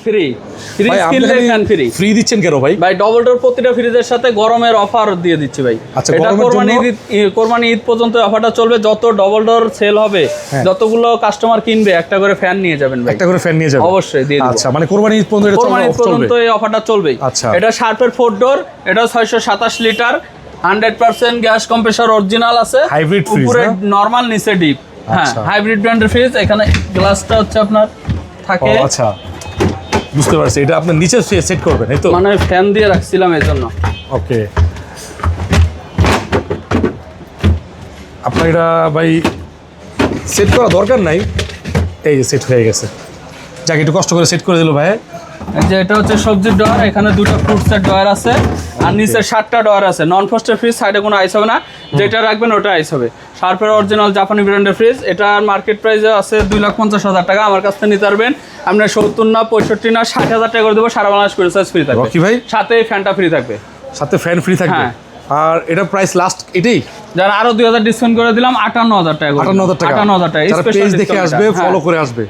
Free, fridge কিনলে fan free. Free দিচ্ছেন কেন ভাই? ভাই ডবল ডোর প্রতিটা ফ্রিজের সাথে গরমের অফার দিয়ে দিচ্ছি ভাই। আচ্ছা, এটা কোরবানি ঈদ পর্যন্ত অফারটা চলবে। যত ডবল ডোর সেল হবে, যতগুলো কাস্টমার কিনবে একটা করে ফ্যান নিয়ে যাবেন ভাই। একটা করে ফ্যান নিয়ে যাবেন অবশ্যই দিয়ে দেব। আচ্ছা, মানে কোরবানি ঈদ পর্যন্ত এটা কোরবানি ঈদ পর্যন্ত এই অফারটা চলবেই। আচ্ছা, এটা শার্পের 4 ডোর, এটা 627 লিটার, 100% গ্যাস কম্প্রেসর অরিজিনাল আছে, হাইব্রিড ফ্রিজ, উপরে নরমাল নিচে ডিপ। হ্যাঁ, হাইব্রিড ব্র্যান্ডের ফ্রিজ। এখানে গ্লাসটা হচ্ছে আপনার থাকে। আচ্ছা, বুঝতে পারছি। এটা আপনি নিচে সেট করবেন, এই তো? মানে ফ্যান দিয়ে রাখছিলাম এই জন্য। ওকে, আপনার এটা ভাই সেট করা দরকার নাই, এই যে সেট হয়ে গেছে। যাকে একটু কষ্ট করে সেট করে দিল ভাই। এই যে এটা হচ্ছে সবজির ডয়ার, এখানে দুটো ফ্রুটসের ডয়ার আছে, আর নিচে 7টা ডয়ার আছে। নন ফ্রস্টের ফ্রিজ, সাইডে কোনো আইস হবে না, যেটা রাখবেন ওটা আইস হবে। শার্পের অরিজিনাল জাপানি ব্র্যান্ডের ফ্রিজ। এটার মার্কেট প্রাইসে আছে 2,50,000 টাকা। আমার কাছ থেকে নিতে পারবেন আপনার 70 না 65 না 60,000 টাকা করে দেবো। সারা বাংলাদেশ কুরিয়ার ফ্রি থাকবে কি ভাই? সাথে ফ্যানটা ফ্রি থাকবে, সাথে ফ্যান ফ্রি থাকবে। হ্যাঁ। আর এটা প্রাইস লাস্ট এটাই? যারা আরো 2,000 ডিসকাউন্ট করে দিলাম, 58,000 টাকা। 58,000 টাকা। 58,000 টাকা। যারা পেজ দেখে আসবে, ফলো করে আসবে।